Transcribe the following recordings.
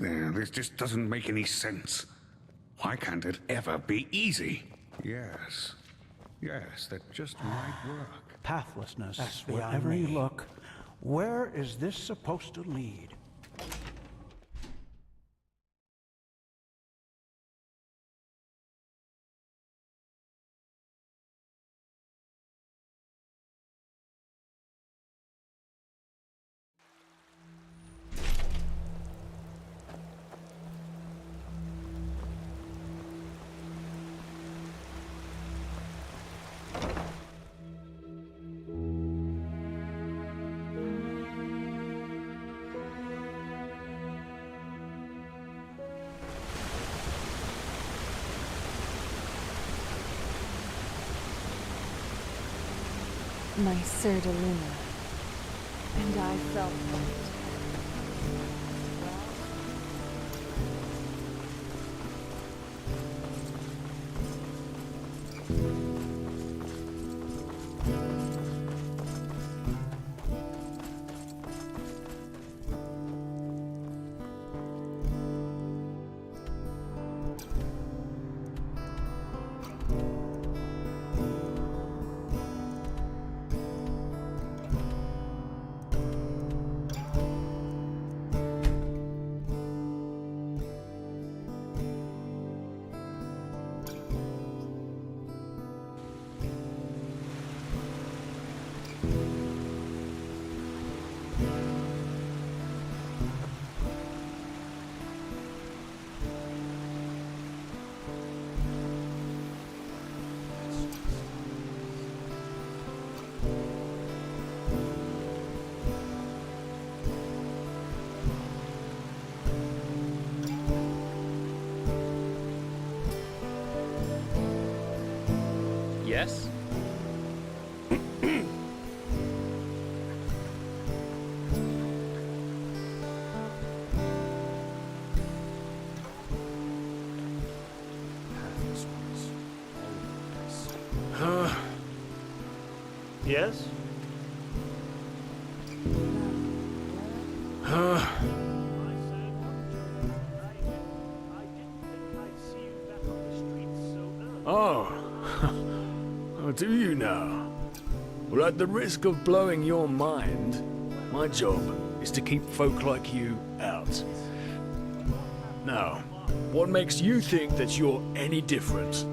This just doesn't make any sense. Why can't it ever be easy? Yes. Yes, that just might work. Pathlessness, wherever you look. Where is this supposed to lead? My Sir de Luna. And I felt right. Yes? Yes? Oh. Oh, do you now? Well, at the risk of blowing your mind, my job is to keep folk like you out. Now, what makes you think that you're any different?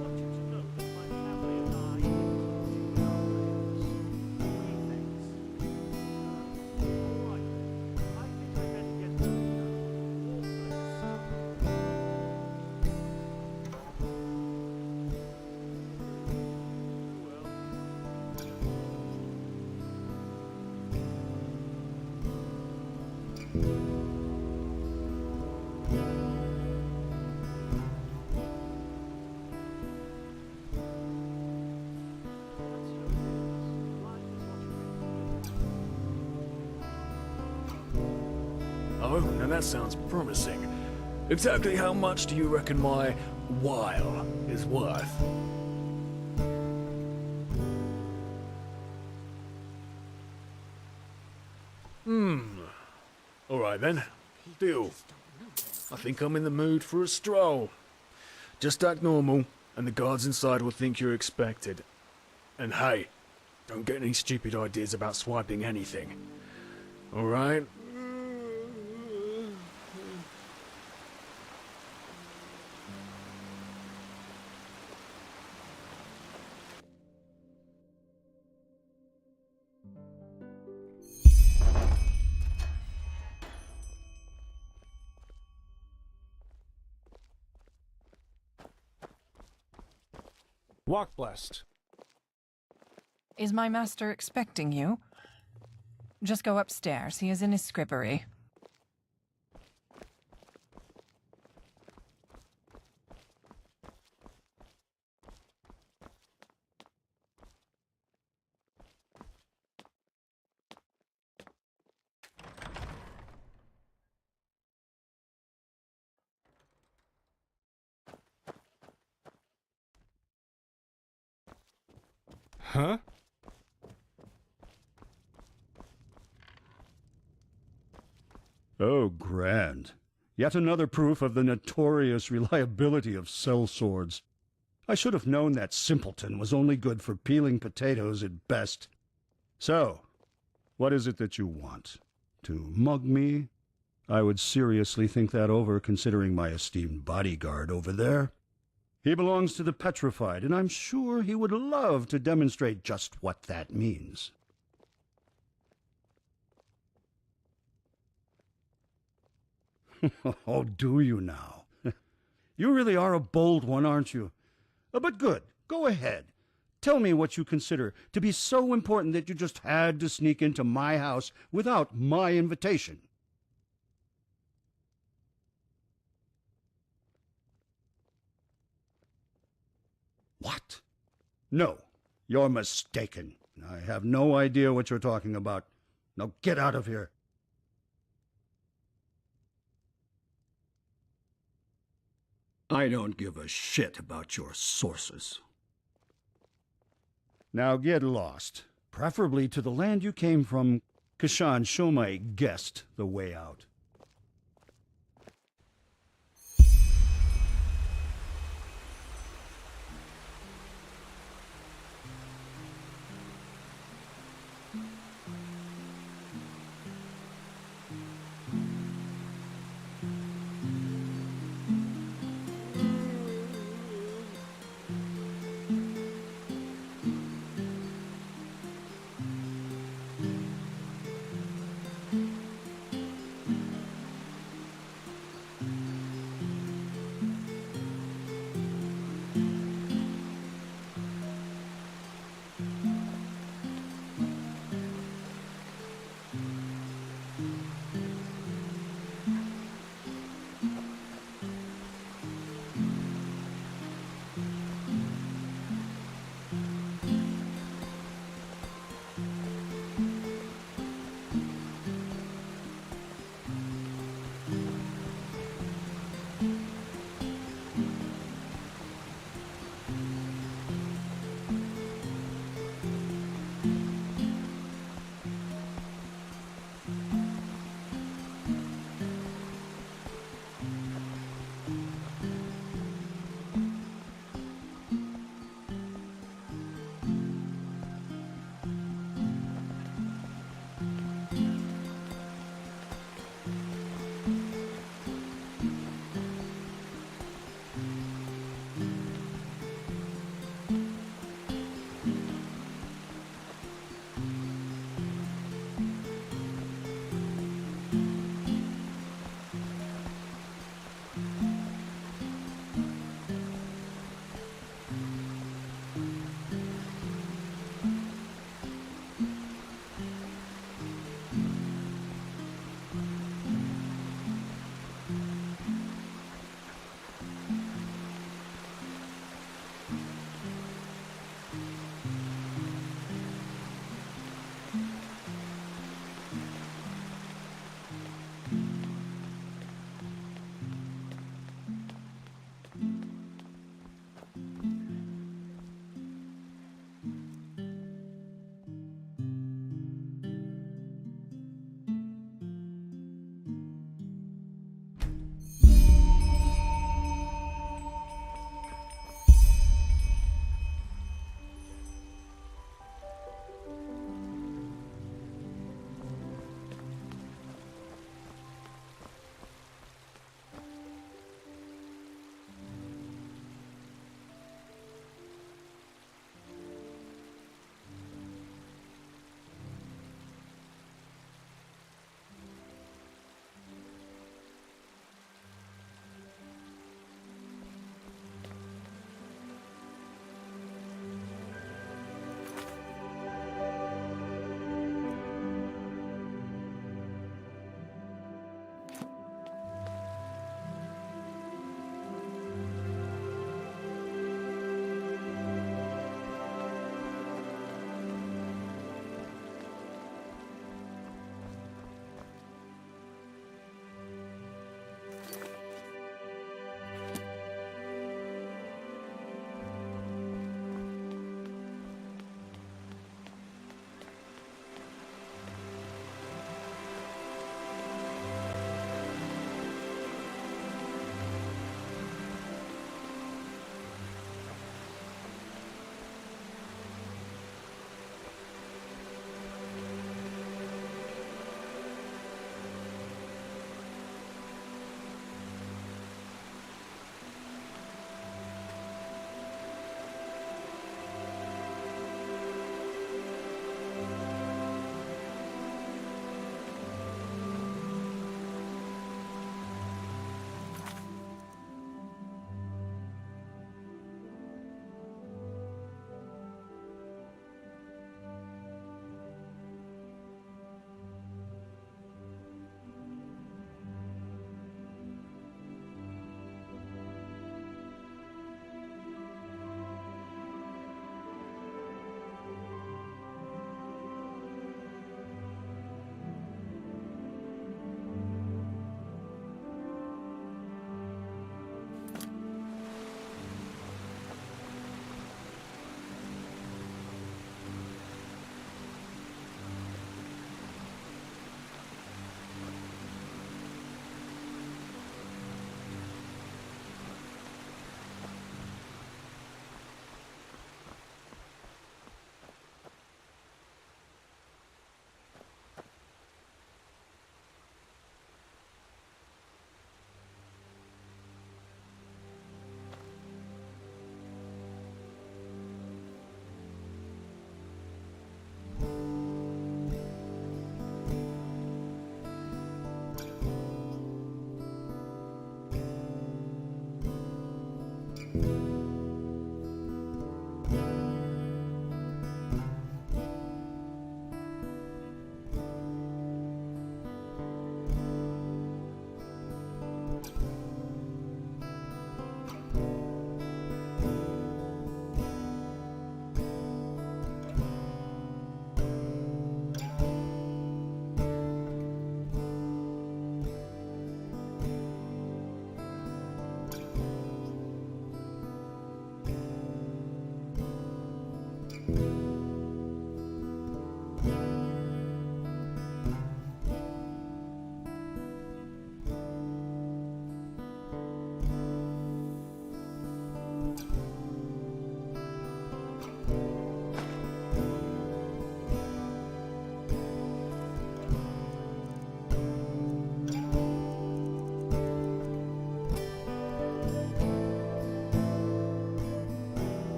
Oh, now that sounds promising. Exactly how much do you reckon my while is worth? Alright then, deal. I think I'm in the mood for a stroll. Just act normal, and the guards inside will think you're expected. And hey, don't get any stupid ideas about swiping anything. Alright? Walk blessed. Is my master expecting you? Just go upstairs. He is in his scribbery. Huh? Oh, grand. Yet another proof of the notorious reliability of sellswords. I should have known that simpleton was only good for peeling potatoes at best. So, what is it that you want? To mug me? I would seriously think that over, considering my esteemed bodyguard over there. He belongs to the petrified, and I'm sure he would love to demonstrate just what that means. Oh, do you now? You really are a bold one, aren't you? But good. Go ahead. Tell me what you consider to be so important that you just had to sneak into my house without my invitation. What? No, you're mistaken. I have no idea what you're talking about. Now get out of here. I don't give a shit about your sources. Now get lost, preferably to the land you came from. Kashan, show my guest the way out.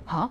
Huh?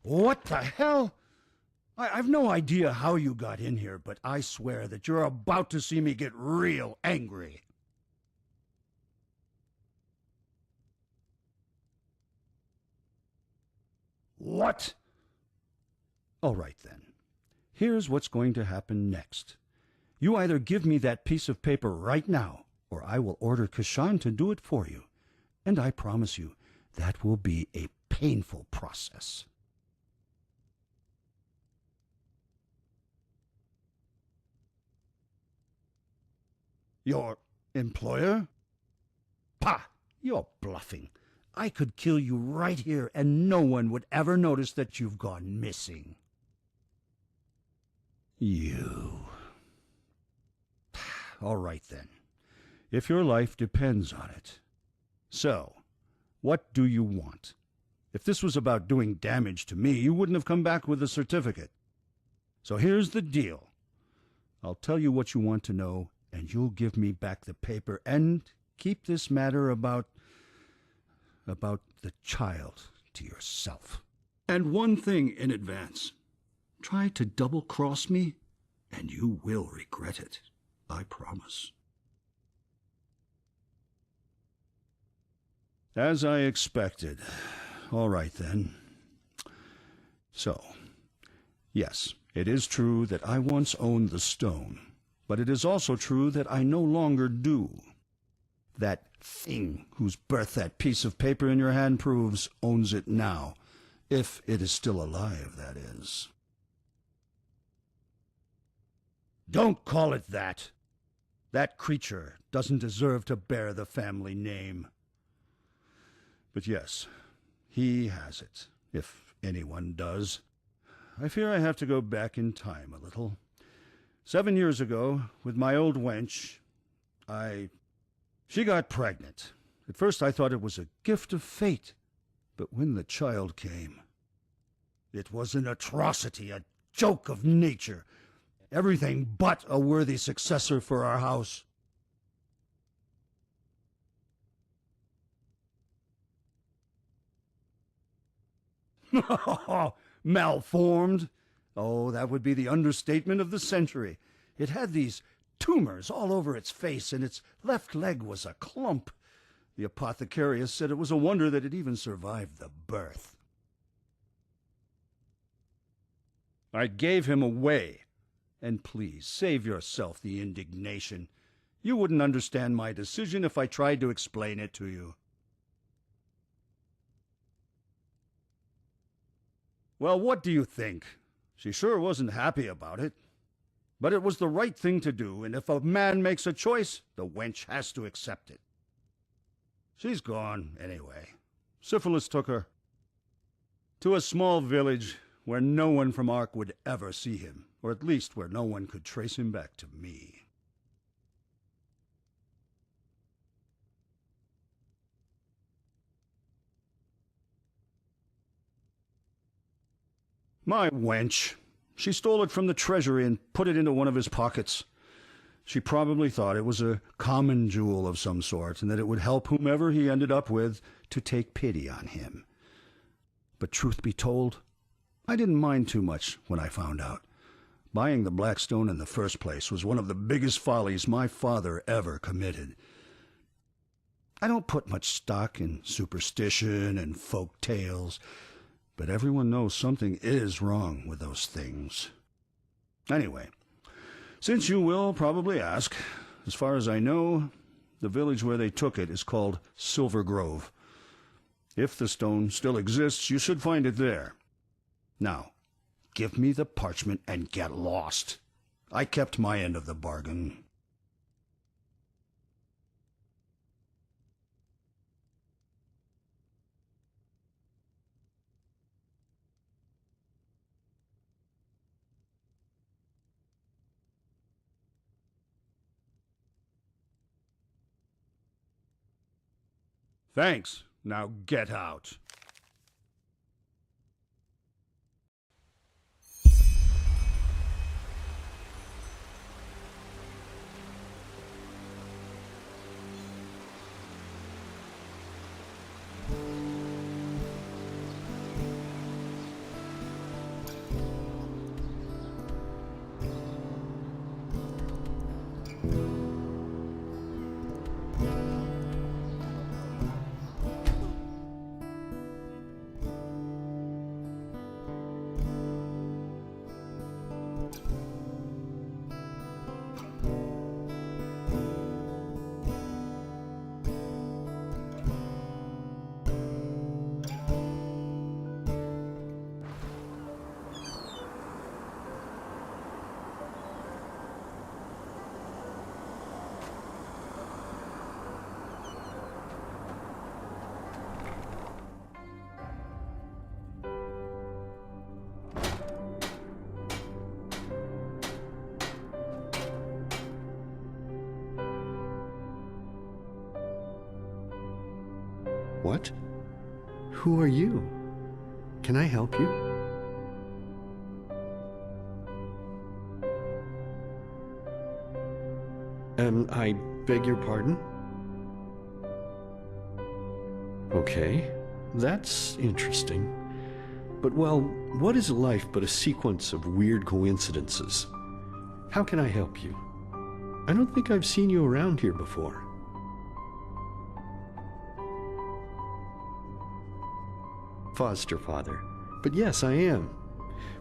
What the hell? I've no idea how you got in here, but I swear that you're about to see me get real angry. What? All right, then. Here's what's going to happen next. You either give me that piece of paper right now, or I will order Kashan to do it for you. And I promise you, that will be a painful process. Your employer? Pah! You're bluffing. I could kill you right here and no one would ever notice that you've gone missing. You. All right then. If your life depends on it. So, what do you want? If this was about doing damage to me, you wouldn't have come back with a certificate. So here's the deal. I'll tell you what you want to know, and you'll give me back the paper and keep this matter about the child to yourself. And one thing in advance. Try to double-cross me, and you will regret it. I promise. As I expected. All right, then. So, yes, it is true that I once owned the stone, but it is also true that I no longer do. That thing whose birth that piece of paper in your hand proves owns it now, if it is still alive, that is. Don't call it that. That creature doesn't deserve to bear the family name. But yes, he has it, if anyone does. I fear I have to go back in time a little. 7 years ago, with my old wench, I She got pregnant. At first I thought it was a gift of fate. But when the child came, it was an atrocity, a joke of nature. Everything but a worthy successor for our house. Malformed? Oh, that would be the understatement of the century. It had these tumors all over its face, and its left leg was a clump. The apothecarius said it was a wonder that it even survived the birth. I gave him away. And please, save yourself the indignation. You wouldn't understand my decision if I tried to explain it to you. Well, what do you think? She sure wasn't happy about it. But it was the right thing to do, and if a man makes a choice, the wench has to accept it. She's gone, anyway. Syphilis took her to a small village where no one from Ark would ever see him, or at least where no one could trace him back to me. My wench. She stole it from the treasury and put it into one of his pockets. She probably thought it was a common jewel of some sort, and that it would help whomever he ended up with to take pity on him. But truth be told, I didn't mind too much when I found out. Buying the black stone in the first place was one of the biggest follies my father ever committed. I don't put much stock in superstition and folk tales, but everyone knows something is wrong with those things. Anyway, since you will probably ask, as far as I know, the village where they took it is called Silver Grove. If the stone still exists, you should find it there. Now, give me the parchment and get lost. I kept my end of the bargain. Thanks. Now get out. What? Who are you? Can I help you? I beg your pardon? Okay, that's interesting. But well, what is life but a sequence of weird coincidences? How can I help you? I don't think I've seen you around here before. Foster father. But yes, I am.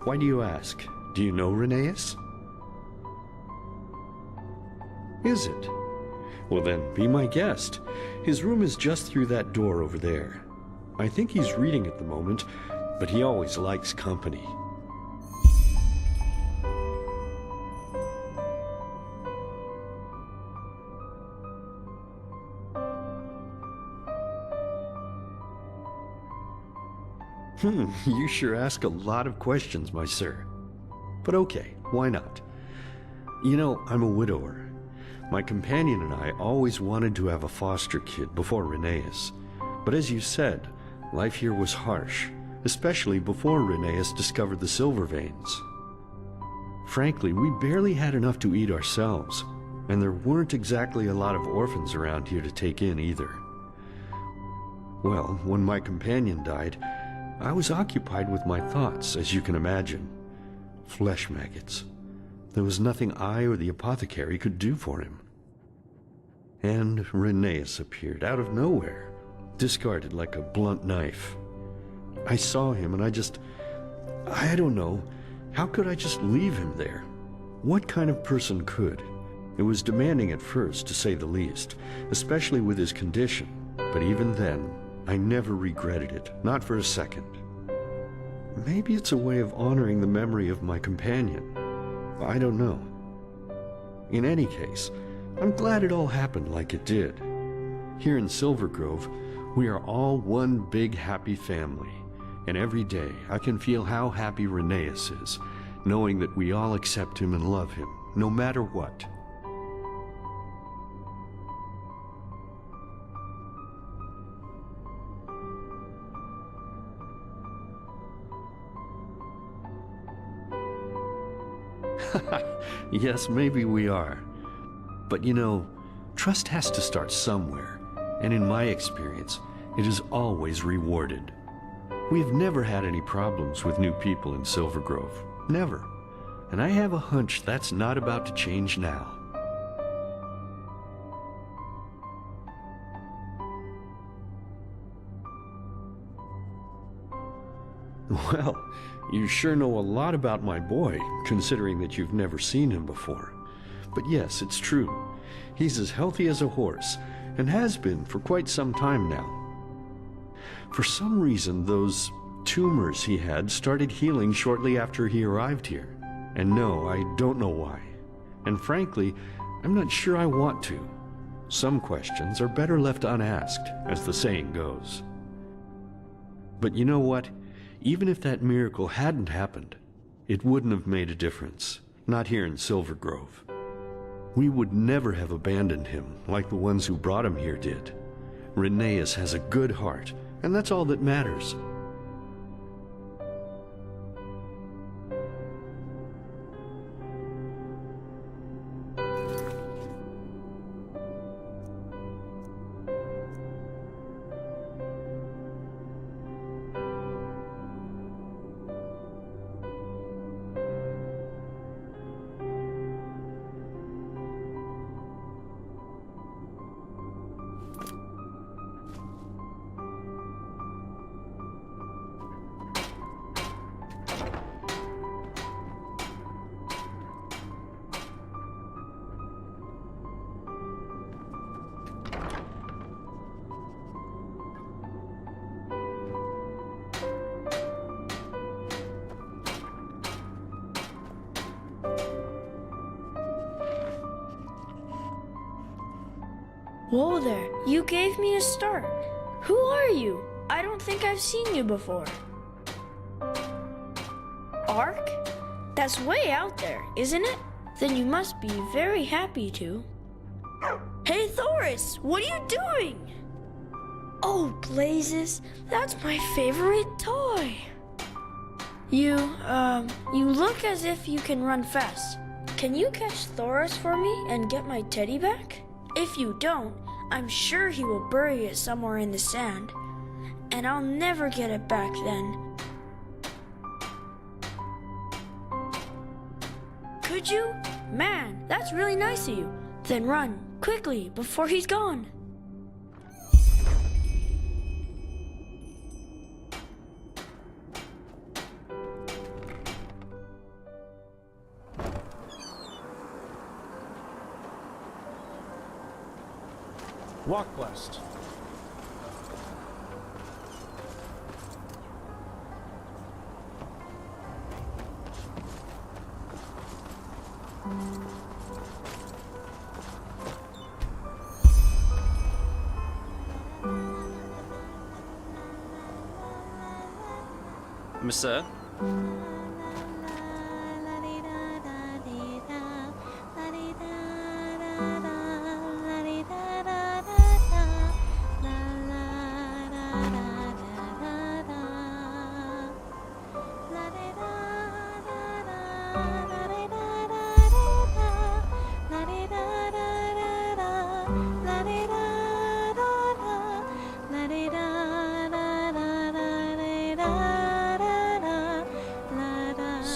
Why do you ask? Do you know Rheneas? Is it? Well then, be my guest. His room is just through that door over there. I think he's reading at the moment, but he always likes company. You sure ask a lot of questions, my sir. But okay, why not? You know, I'm a widower. My companion and I always wanted to have a foster kid before Rheneas. But as you said, life here was harsh, especially before Rheneas discovered the silver veins. Frankly, we barely had enough to eat ourselves, and there weren't exactly a lot of orphans around here to take in either. Well, when my companion died, I was occupied with my thoughts, as you can imagine. Flesh maggots. There was nothing I or the apothecary could do for him. And Rheneas appeared out of nowhere, discarded like a blunt knife. I saw him and I don't know, how could I just leave him there? What kind of person could? It was demanding at first, to say the least, especially with his condition, but even then, I never regretted it, not for a second. Maybe it's a way of honoring the memory of my companion. I don't know. In any case, I'm glad it all happened like it did. Here in Silver Grove, we are all one big happy family, and every day I can feel how happy Rheneas is, knowing that we all accept him and love him, no matter what. Yes, maybe we are. But you know, trust has to start somewhere, and in my experience, it is always rewarded. We've never had any problems with new people in Silver Grove. Never. And I have a hunch that's not about to change now. Well, you sure know a lot about my boy, considering that you've never seen him before. But yes, it's true. He's as healthy as a horse, and has been for quite some time now. For some reason, those tumors he had started healing shortly after he arrived here. And no, I don't know why. And frankly, I'm not sure I want to. Some questions are better left unasked, as the saying goes. But you know what? Even if that miracle hadn't happened, it wouldn't have made a difference. Not here in Silver Grove. We would never have abandoned him like the ones who brought him here did. Rheneas has a good heart, and that's all that matters. Whoa there, you gave me a start. Who are you? I don't think I've seen you before. Ark? That's way out there, isn't it? Then you must be very happy to. Hey Thoris, what are you doing? Oh, blazes, that's my favorite toy. You look as if you can run fast. Can you catch Thoris for me and get my teddy back? If you don't, I'm sure he will bury it somewhere in the sand, and I'll never get it back then. Could you? Man, that's really nice of you. Then run, quickly, before he's gone. Walk blessed. Monsieur?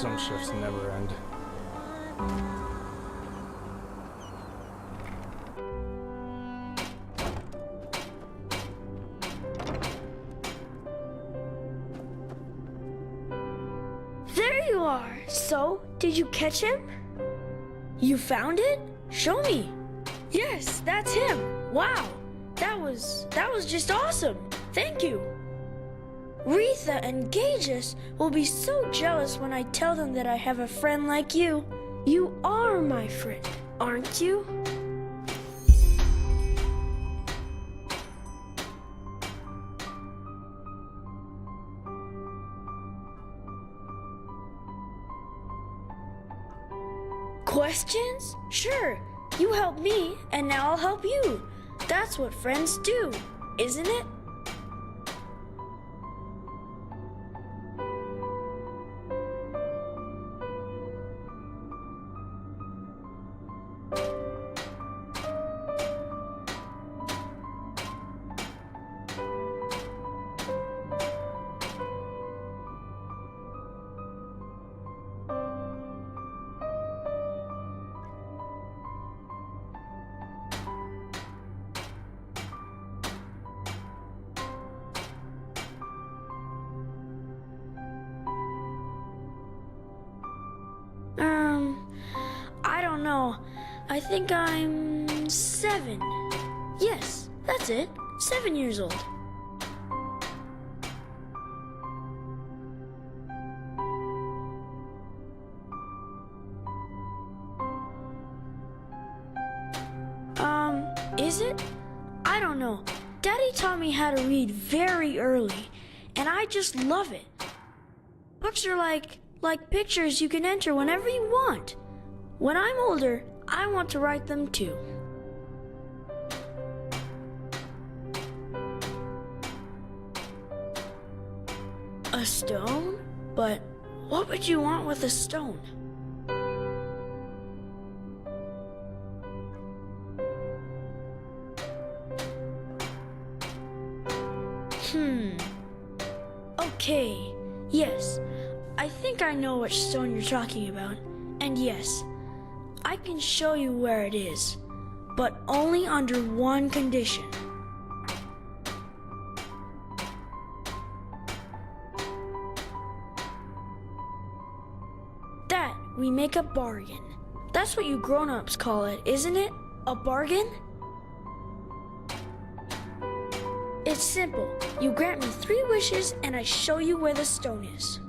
Some shifts never end. There you are. So, did you catch him? You found it? Show me. Yes, that's him. Wow. That was just awesome. Thank you. Retha and Gages will be so jealous when I tell them that I have a friend like you. You are my friend, aren't you? Questions? Sure. You help me, and now I'll help you. That's what friends do, isn't it? I don't know. I think I'm 7. Yes, that's it. 7 years old. Is it? I don't know. Daddy taught me how to read very early, and I just love it. Books are like pictures you can enter whenever you want. When I'm older, I want to write them too. A stone? But what would you want with a stone? Okay, yes. I think I know which stone you're talking about. And yes, I can show you where it is, but only under one condition. That we make a bargain. That's what you grown-ups call it, isn't it? A bargain? It's simple. You grant me 3 wishes and I show you where the stone is.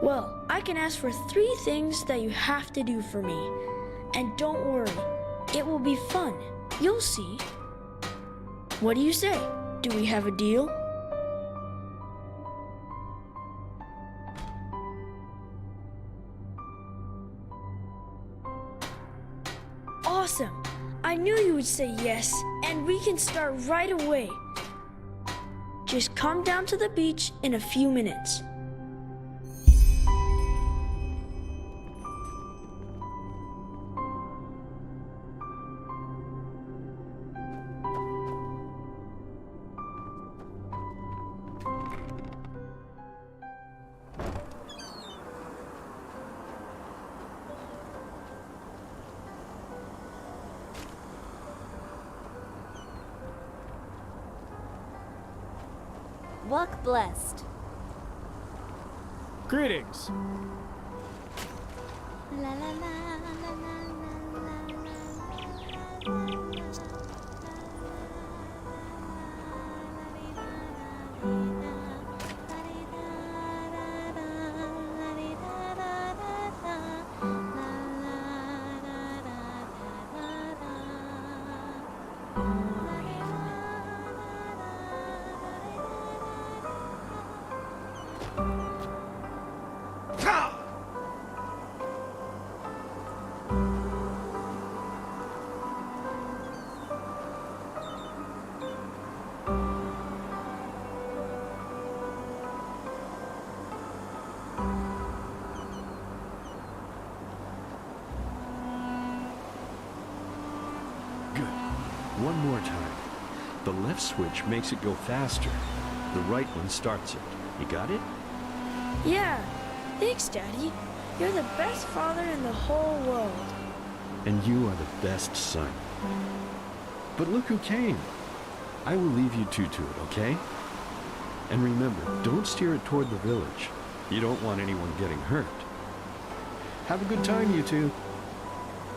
Well, I can ask for 3 things that you have to do for me. And don't worry, it will be fun. You'll see. What do you say? Do we have a deal? Awesome! I knew you would say yes, and we can start right away. Just come down to the beach in a few minutes. Walk blessed. Greetings. La la la la la la la. One more time. The left switch makes it go faster. The right one starts it. You got it? Yeah, thanks, Daddy. You're the best father in the whole world. And you are the best son. But look who came. I will leave you two to it, okay? And remember, don't steer it toward the village. You don't want anyone getting hurt. Have a good time, you two.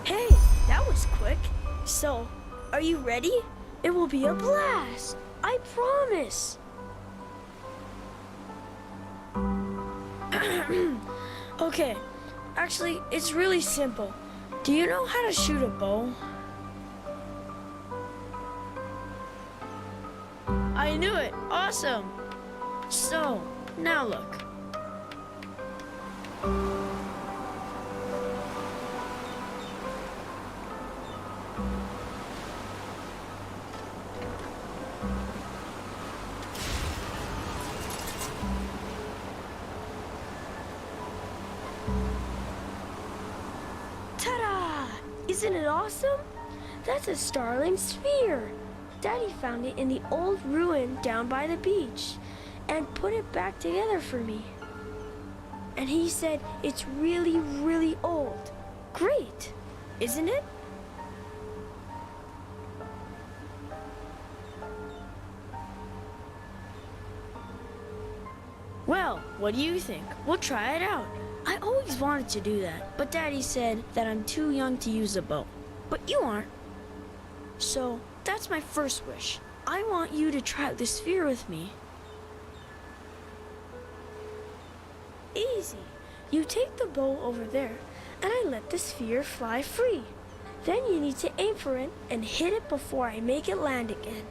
Hey, that was quick. So, are you ready? It will be a blast. I promise. Okay, actually, it's really simple. Do you know how to shoot a bow? I knew it. Awesome. So, now look. Ta-da! Isn't it awesome? That's a starling sphere. Daddy found it in the old ruin down by the beach and put it back together for me. And he said it's really, really old. Great, isn't it? Well, what do you think? We'll try it out. I always wanted to do that, but Daddy said that I'm too young to use a bow. But you aren't. So, that's my first wish. I want you to try out the sphere with me. Easy. You take the bow over there, and I let the sphere fly free. Then you need to aim for it and hit it before I make it land again.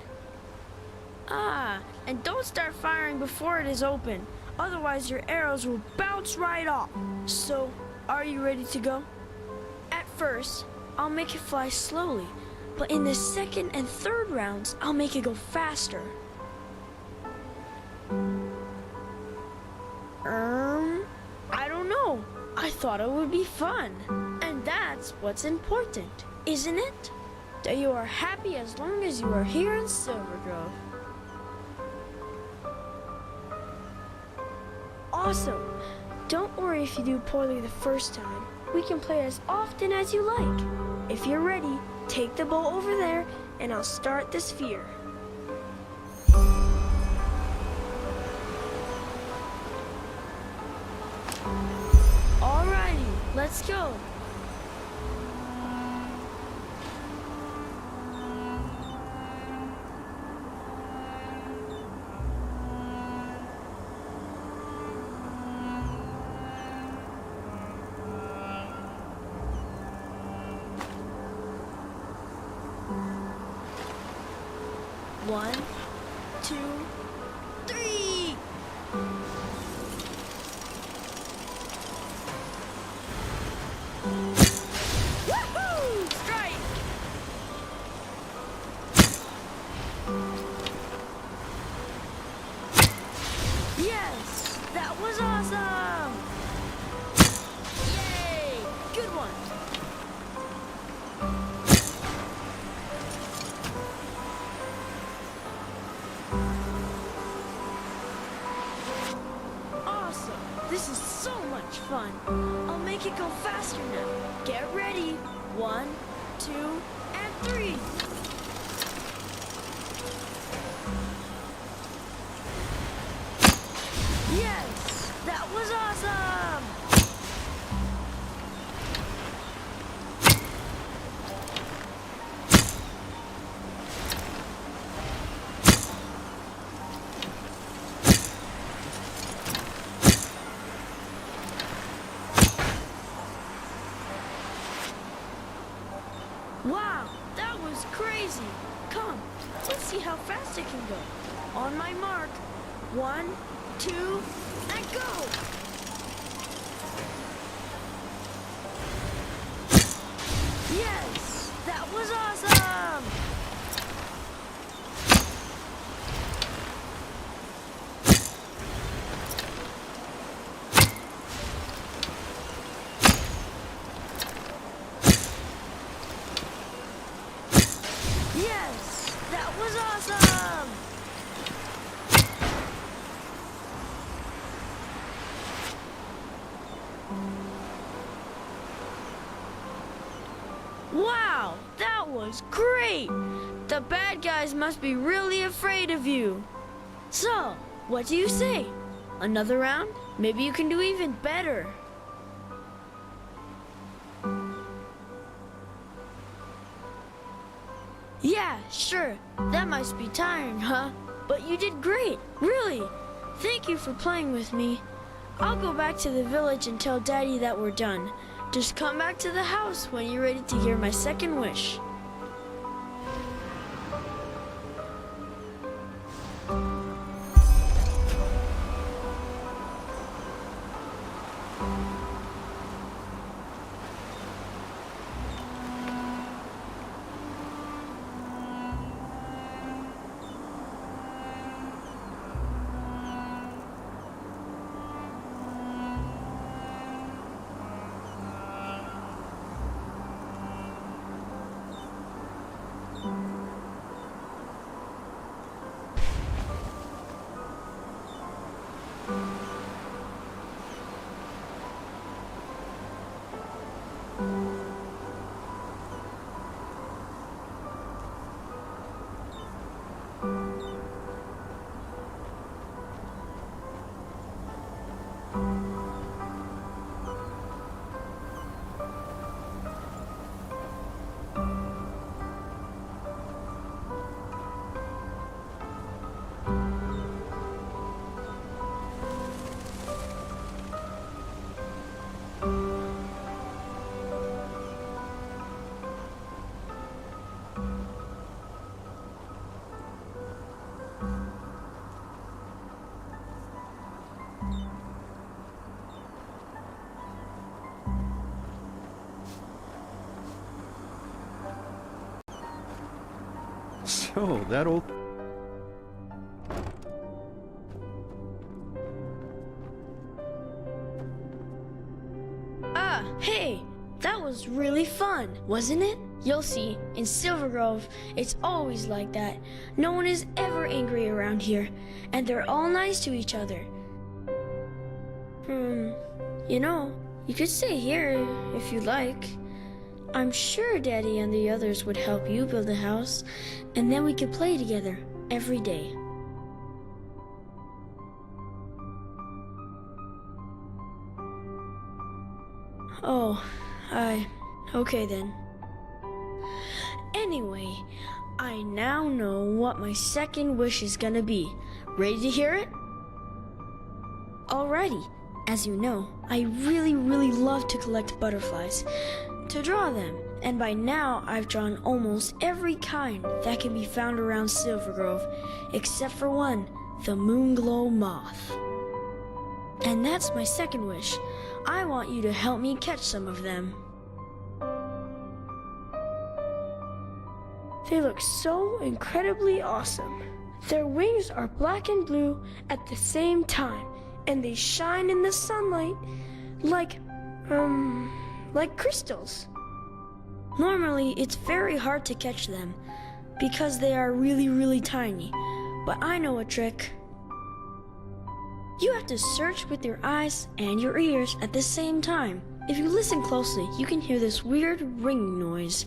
Ah, and don't start firing before it is open. Otherwise, your arrows will bounce right off. So, are you ready to go? At first, I'll make it fly slowly, but in the second and third rounds, I'll make it go faster. I don't know. I thought it would be fun. And that's what's important, isn't it? That you are happy as long as you are here in Silver Grove. Awesome. Don't worry if you do poorly the first time. We can play as often as you like. If you're ready, take the bow over there and I'll start the sphere. Alrighty, let's go. One, two, three! Woohoo! Strike! Yes! That was awesome! Yay! Good one! This is so much fun. I'll make it go faster now. Get ready. 1, 2, and 3. Yes, that was awesome. Wow, that was crazy. Come, let's see how fast it can go. On my mark. 1, 2, and go! Yes, that was awesome! Yes, that was awesome! was great! The bad guys must be really afraid of you. So, what do you say? Another round? Maybe you can do even better. Yeah, sure. That must be tiring, huh? But you did great, really. Thank you for playing with me. I'll go back to the village and tell Daddy that we're done. Just come back to the house when you're ready to hear my second wish. So, that old... Ah, hey! That was really fun, wasn't it? You'll see, in Silver Grove, it's always like that. No one is ever angry around here, and they're all nice to each other. You know, you could stay here if you like. I'm sure Daddy and the others would help you build a house, and then we could play together every day. Oh, okay then. Anyway, I now know what my second wish is gonna be. Ready to hear it? Alrighty. As you know, I really love to collect butterflies, to draw them, and by now I've drawn almost every kind that can be found around Silver Grove, except for one, the Moonglow Moth. And that's my second wish. I want you to help me catch some of them. They look so incredibly awesome. Their wings are black and blue at the same time, and they shine in the sunlight like crystals. Normally, it's very hard to catch them because they are really tiny, but I know a trick. You have to search with your eyes and your ears at the same time. If you listen closely, you can hear this weird ringing noise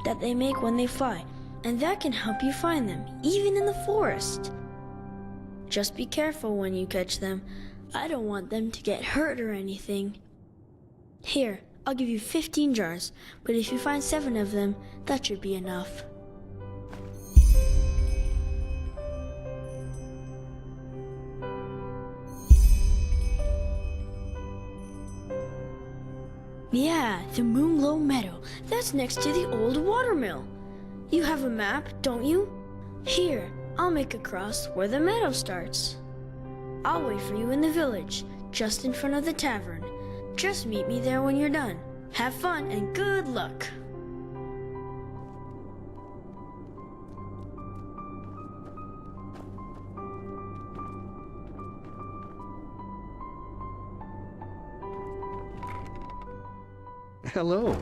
that they make when they fly, and that can help you find them, even in the forest. Just be careful when you catch them. I don't want them to get hurt or anything. Here, I'll give you 15 jars, but if you find 7 of them, that should be enough. Yeah, the Moonglow Meadow. That's next to the old watermill. You have a map, don't you? Here, I'll make a cross where the meadow starts. I'll wait for you in the village, just in front of the tavern. Just meet me there when you're done. Have fun and good luck. Hello.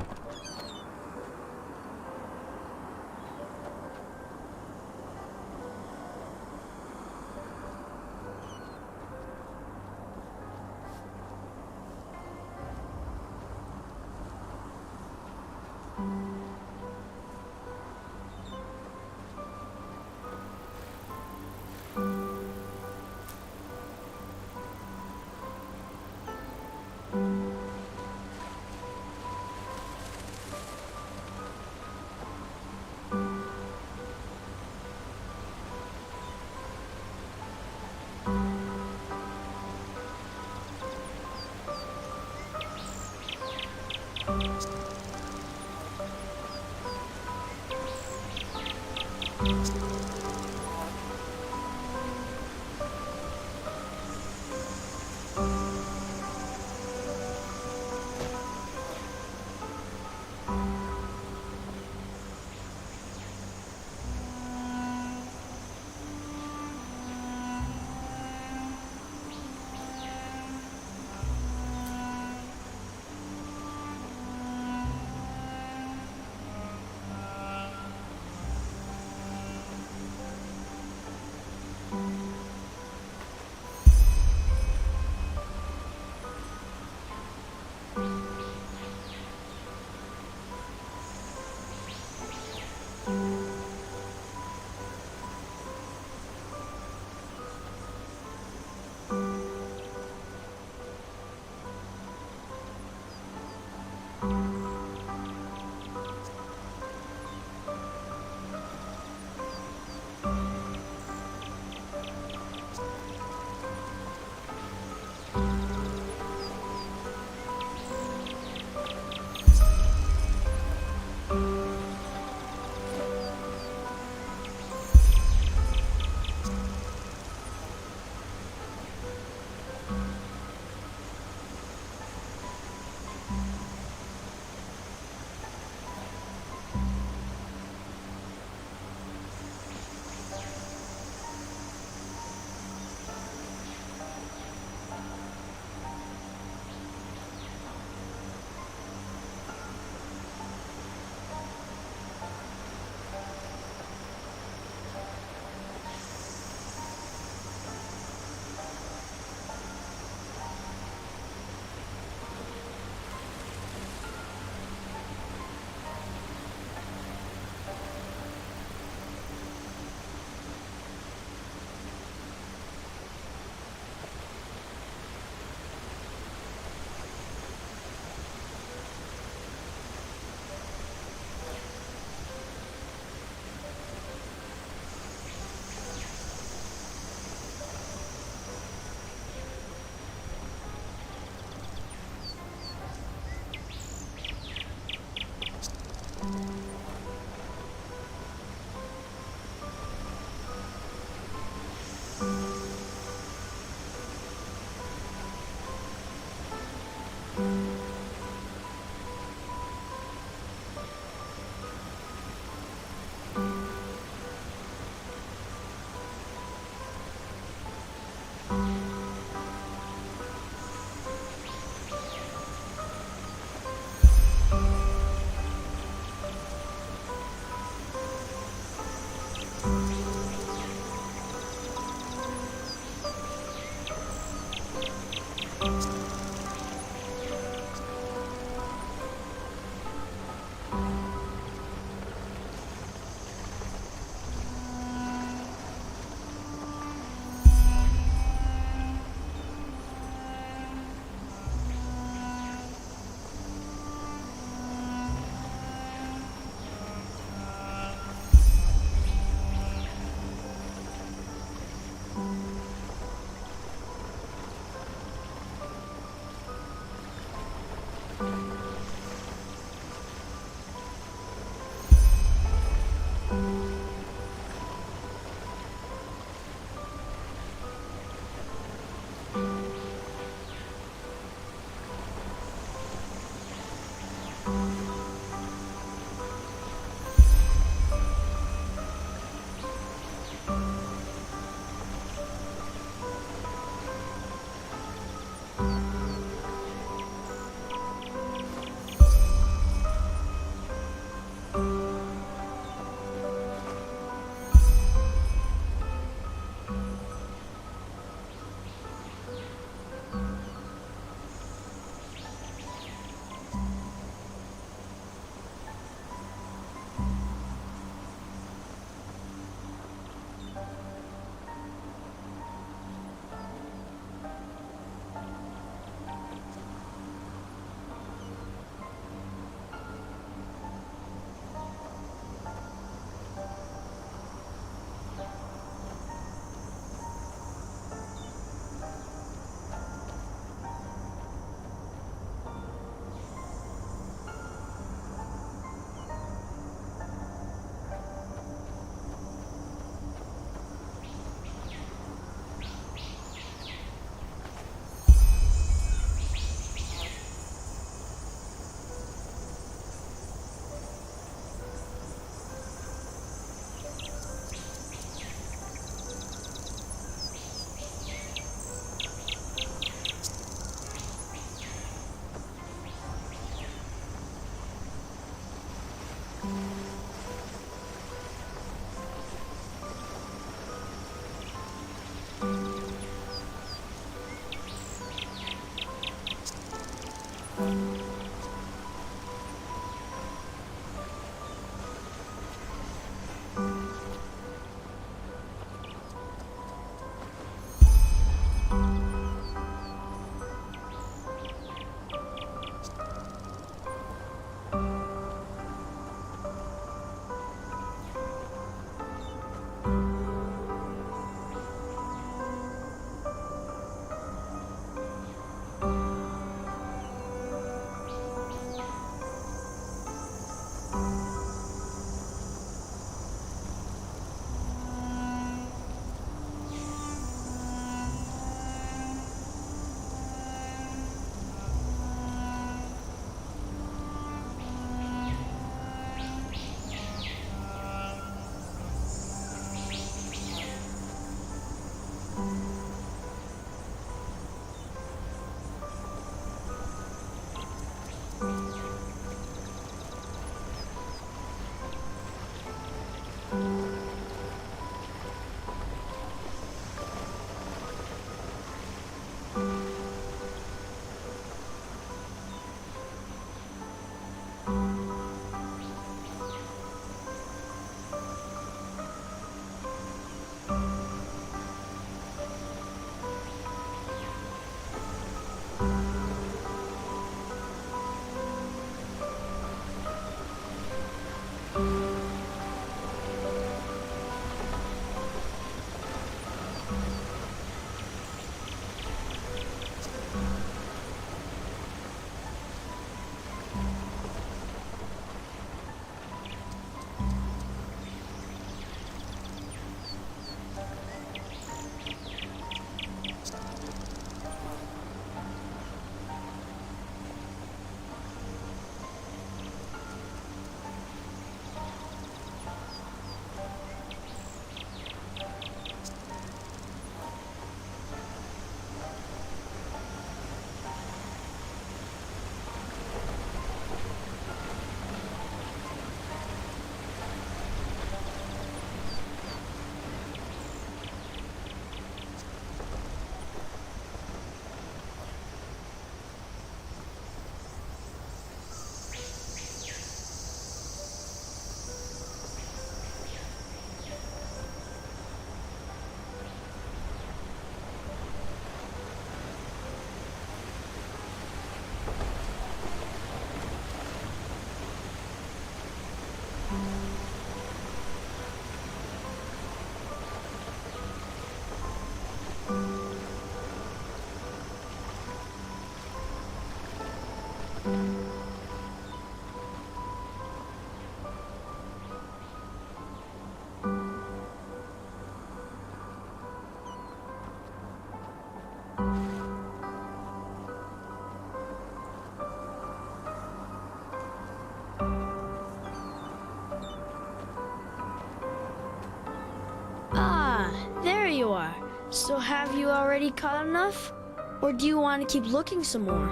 are. So have you already caught enough? Or do you want to keep looking some more?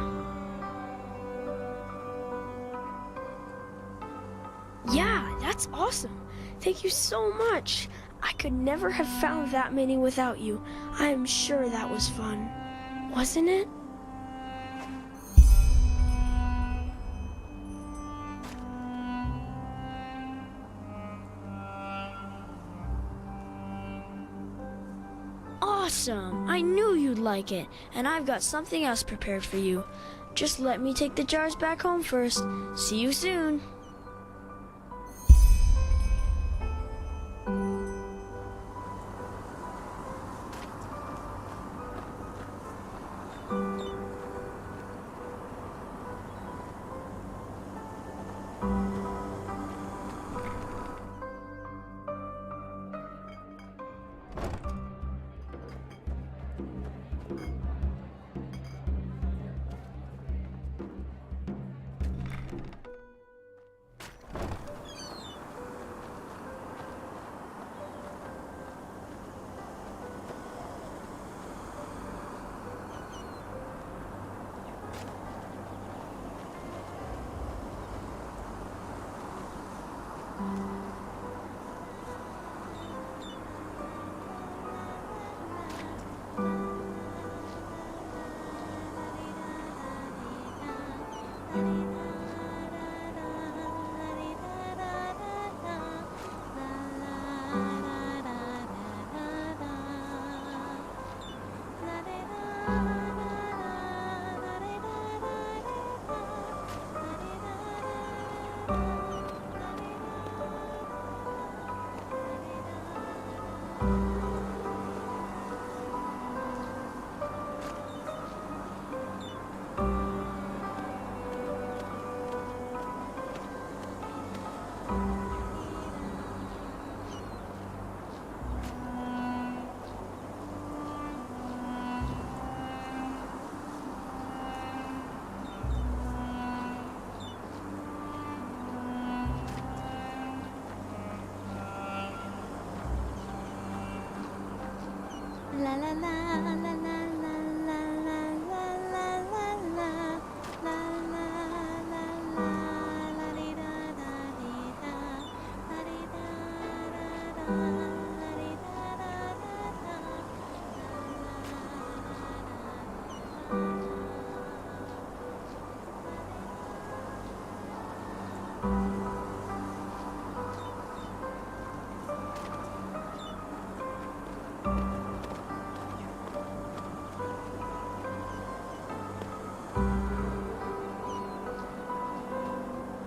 Yeah, that's awesome. Thank you so much. I could never have found that many without you. I am sure that was fun. Wasn't it? Awesome! I knew you'd like it, and I've got something else prepared for you. Just let me take the jars back home first. See you soon.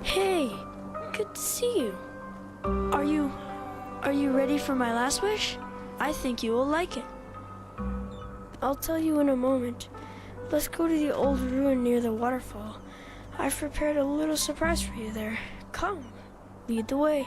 Hey, good to see you. Are you ready for my last wish? I think you will like it. I'll tell you in a moment. Let's go to the old ruin near the waterfall. I've prepared a little surprise for you there. Come, lead the way.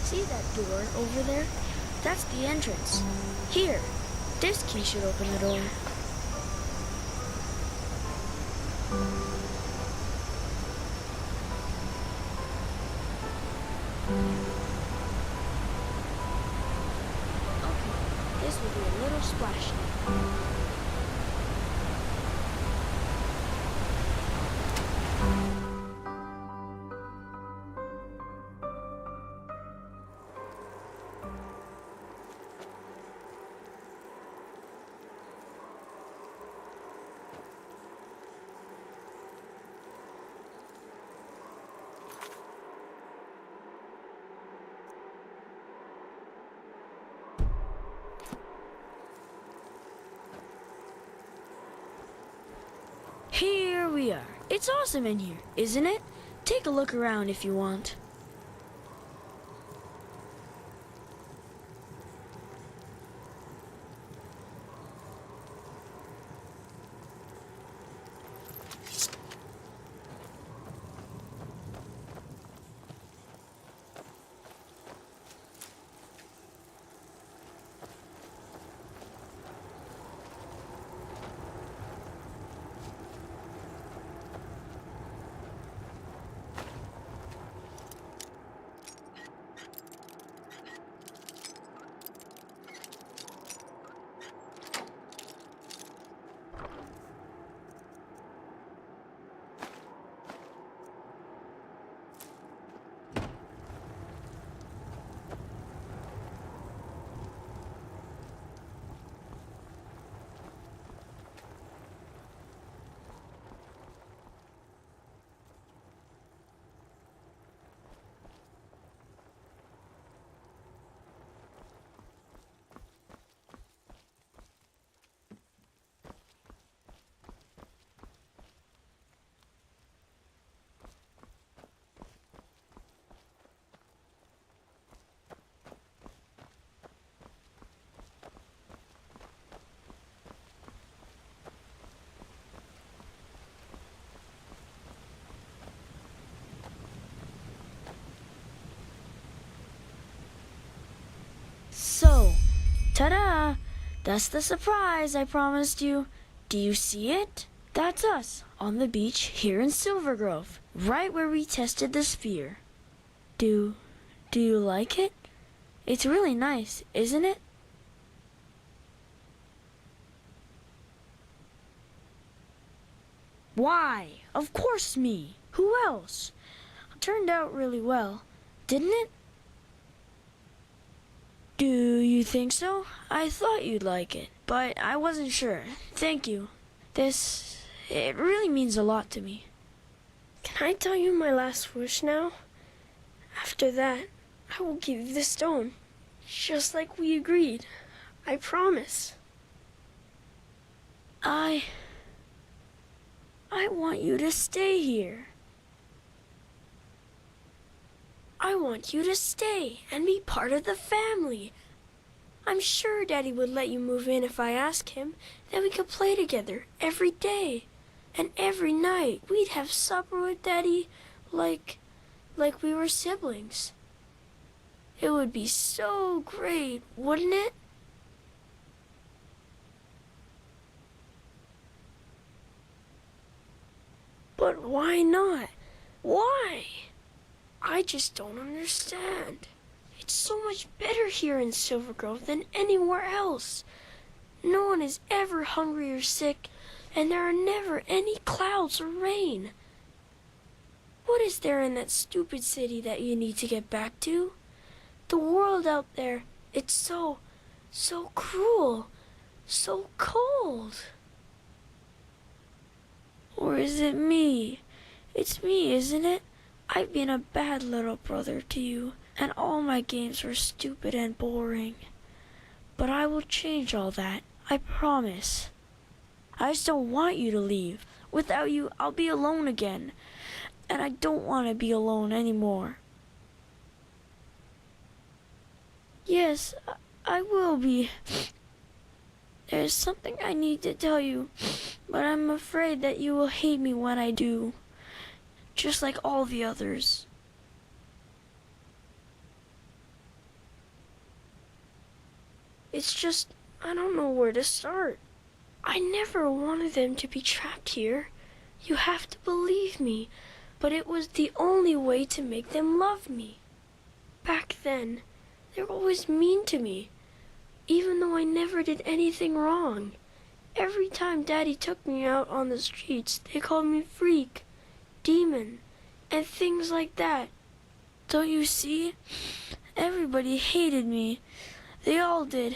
See that door over there? That's the entrance. Here, this key should open the door. Okay, this will be a little splash now. Here we are. It's awesome in here, isn't it? Take a look around if you want. Ta-da! That's the surprise I promised you. Do you see it? That's us, on the beach here in Silver Grove, right where we tested the sphere. Do you like it? It's really nice, isn't it? Why? Of course me. Who else? Turned out really well, didn't it? Do you think so? I thought you'd like it, but I wasn't sure. Thank you. It really means a lot to me. Can I tell you my last wish now? After that, I will give you the stone, just like we agreed. I promise. I want you to stay here. I want you to stay and be part of the family. I'm sure Daddy would let you move in if I asked him. Then we could play together every day. And every night we'd have supper with Daddy like we were siblings. It would be so great, wouldn't it? But why not? Why? I just don't understand. It's so much better here in Silver Grove than anywhere else. No one is ever hungry or sick, and there are never any clouds or rain. What is there in that stupid city that you need to get back to? The world out there, it's so cruel, so cold. Or is it me? It's me, isn't it? I've been a bad little brother to you, and all my games were stupid and boring. But I will change all that, I promise. I just don't want you to leave. Without you, I'll be alone again, and I don't want to be alone anymore. Yes, I will be. There's something I need to tell you, but I'm afraid that you will hate me when I do. Just like all the others. It's just, I don't know where to start. I never wanted them to be trapped here. You have to believe me, but it was the only way to make them love me. Back then, they were always mean to me, even though I never did anything wrong. Every time Daddy took me out on the streets, they called me freak, demon, and things like that. Don't you see? Everybody hated me. They all did.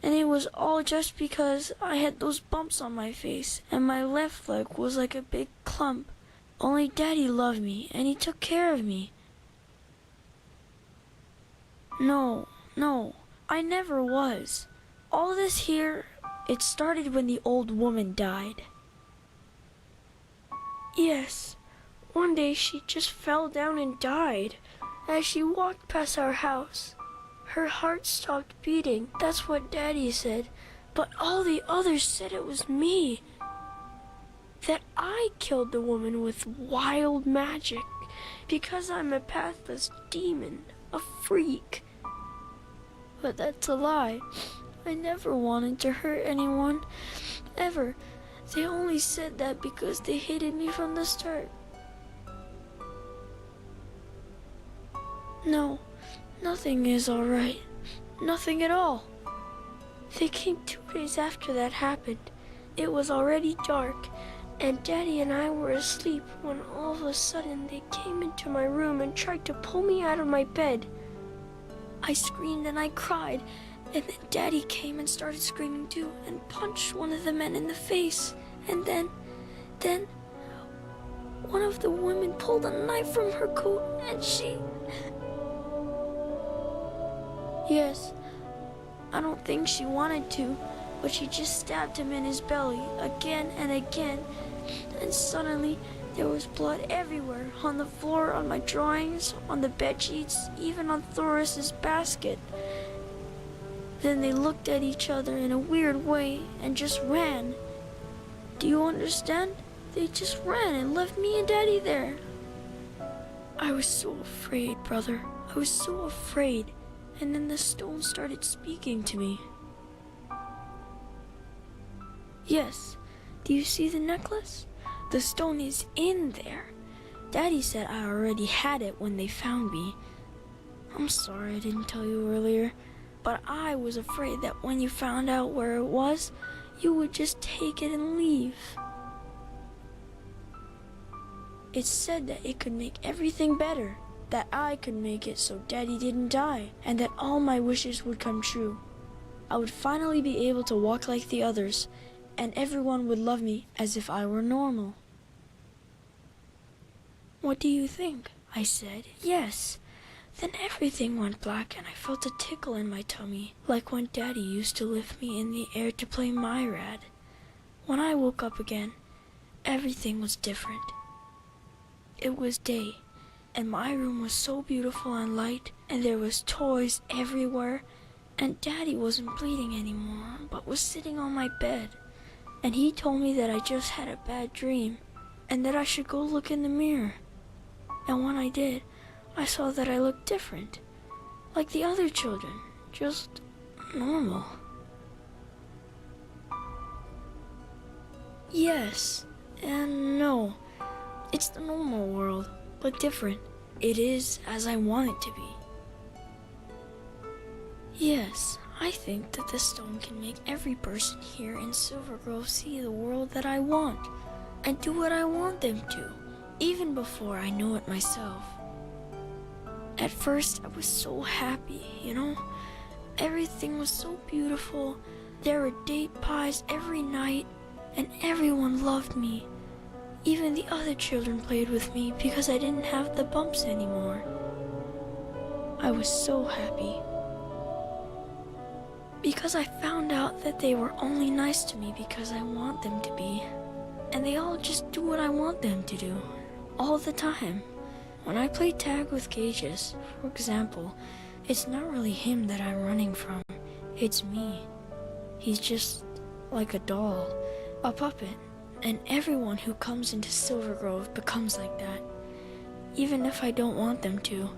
And it was all just because I had those bumps on my face, and my left leg was like a big clump. Only Daddy loved me, and he took care of me. No, I never was. All this here, it started when the old woman died. Yes, one day she just fell down and died as she walked past our house. Her heart stopped beating, that's what Daddy said, but all the others said it was me. That I killed the woman with wild magic because I'm a pathless demon, a freak. But that's a lie. I never wanted to hurt anyone, ever. They only said that because they hated me from the start. No, nothing is all right. Nothing at all. They came 2 days after that happened. It was already dark, and Daddy and I were asleep when all of a sudden they came into my room and tried to pull me out of my bed. I screamed and I cried, and then Daddy came and started screaming too and punched one of the men in the face. And then one of the women pulled a knife from her coat and she... Yes, I don't think she wanted to, but she just stabbed him in his belly again and again. And suddenly there was blood everywhere, on the floor, on my drawings, on the bed sheets, even on Thoris's basket. Then they looked at each other in a weird way and just ran. Do you understand? They just ran and left me and Daddy there. I was so afraid, brother. I was so afraid. And then the stone started speaking to me. Yes. Do you see the necklace? The stone is in there. Daddy said I already had it when they found me. I'm sorry I didn't tell you earlier, but I was afraid that when you found out where it was, you would just take it and leave. It said that it could make everything better, that I could make it so Daddy didn't die, and that all my wishes would come true. I would finally be able to walk like the others, and everyone would love me as if I were normal. What do you think? I said, yes. Then everything went black and I felt a tickle in my tummy, like when Daddy used to lift me in the air to play my rad. When I woke up again, everything was different. It was day, and my room was so beautiful and light, and there was toys everywhere, and Daddy wasn't bleeding anymore, but was sitting on my bed. And he told me that I just had a bad dream, and that I should go look in the mirror. And when I did, I saw that I looked different, like the other children, just normal. Yes and no. It's the normal world, but different. It is as I want it to be. Yes, I think that the stone can make every person here in Silver Grove see the world that I want, and do what I want them to, even before I know it myself. At first, I was so happy, you know? Everything was so beautiful. There were date pies every night, and everyone loved me. Even the other children played with me because I didn't have the bumps anymore. I was so happy. Because I found out that they were only nice to me because I want them to be. And they all just do what I want them to do, all the time. When I play tag with Gages, for example, it's not really him that I'm running from, it's me. He's just like a doll, a puppet, and everyone who comes into Silver Grove becomes like that, even if I don't want them to.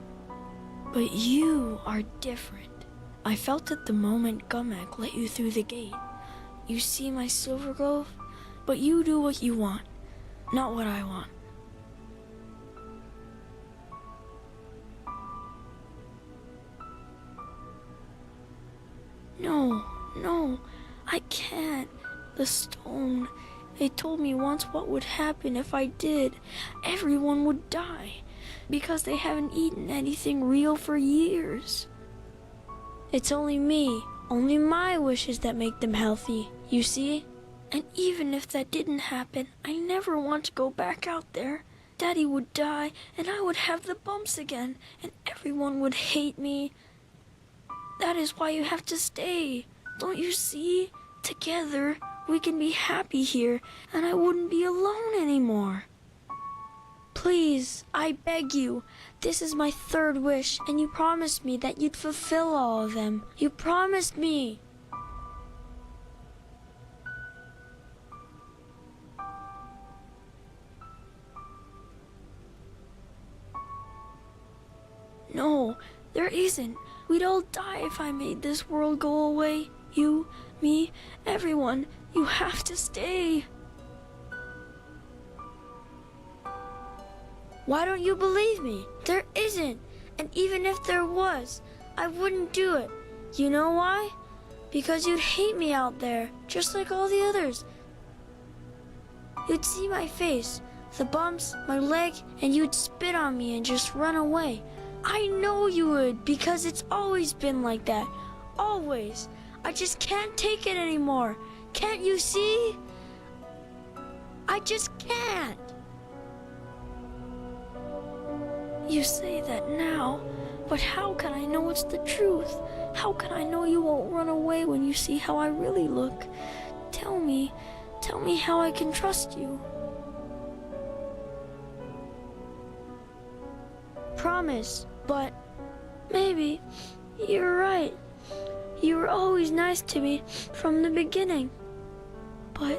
But you are different. I felt it the moment Gumek let you through the gate. You see my Silver Grove, but you do what you want, not what I want. No, I can't. The stone. They told me once what would happen if I did. Everyone would die, because they haven't eaten anything real for years. It's only me, only my wishes that make them healthy, you see? And even if that didn't happen, I never want to go back out there. Daddy would die, and I would have the bumps again, and everyone would hate me. That is why you have to stay. Don't you see? Together, we can be happy here, and I wouldn't be alone anymore. Please, I beg you. This is my third wish, and you promised me that you'd fulfill all of them. You promised me. No, there isn't. We'd all die if I made this world go away. You, me, everyone. You have to stay. Why don't you believe me? There isn't. And even if there was, I wouldn't do it. You know why? Because you'd hate me out there, just like all the others. You'd see my face, the bumps, my leg, and you'd spit on me and just run away. I know you would, because it's always been like that. Always. I just can't take it anymore. Can't you see? I just can't. You say that now, but how can I know it's the truth? How can I know you won't run away when you see how I really look? Tell me how I can trust you. Promise, but maybe you're right. You were always nice to me from the beginning. But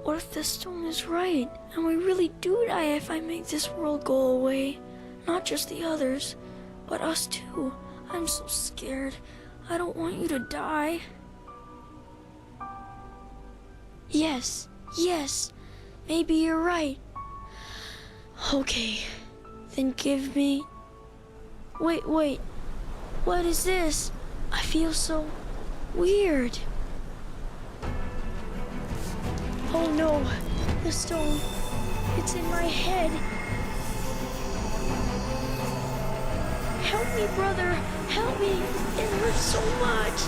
what if the stone is right, and we really do die if I make this world go away? Not just the others, but us too. I'm so scared. I don't want you to die. Yes, yes. Maybe you're right. Okay, then give me... Wait. What is this? I feel so weird. Oh no, the stone. It's in my head. Help me, brother. Help me. It hurts so much.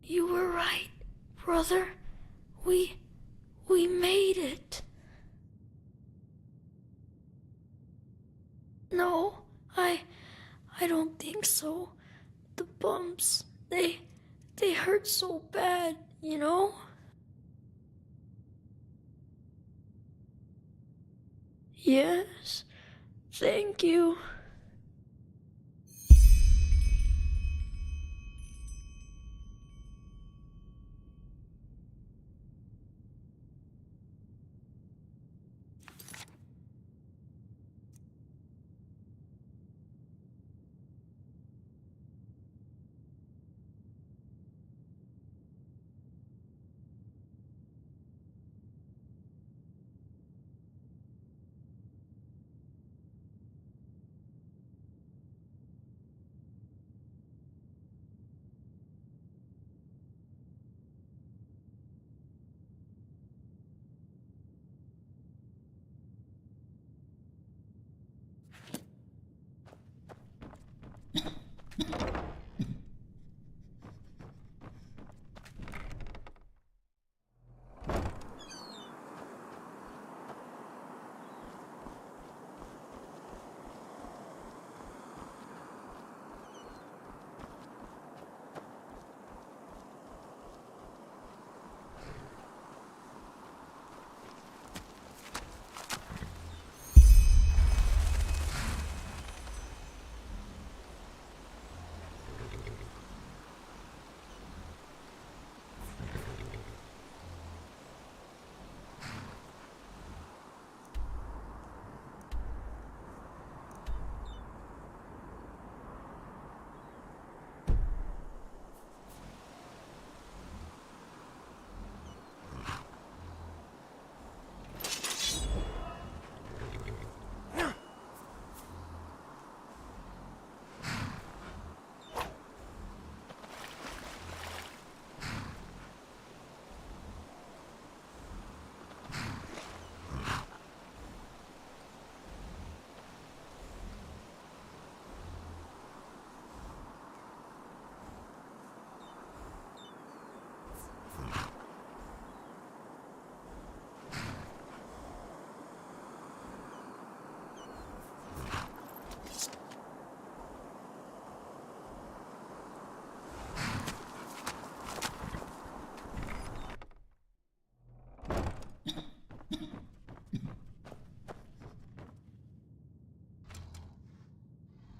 You were right, brother. We made it. No, I don't think so. The bumps, they hurt so bad, you know? Yes, thank you.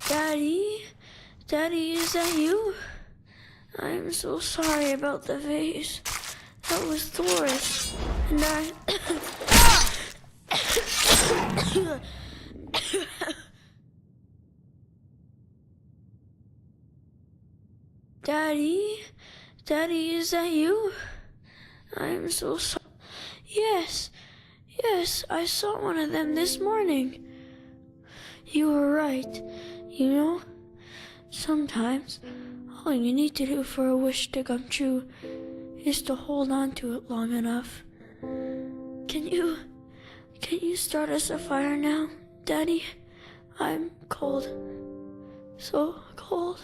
Daddy? Daddy, is that you? I'm so sorry about the vase. That was Thoris. And I... Daddy? Daddy, is that you? I am so sorry. Yes, I saw one of them this morning. You were right. You know, sometimes all you need to do for a wish to come true is to hold on to it long enough. Can you start us a fire now, Daddy? I'm cold. So cold.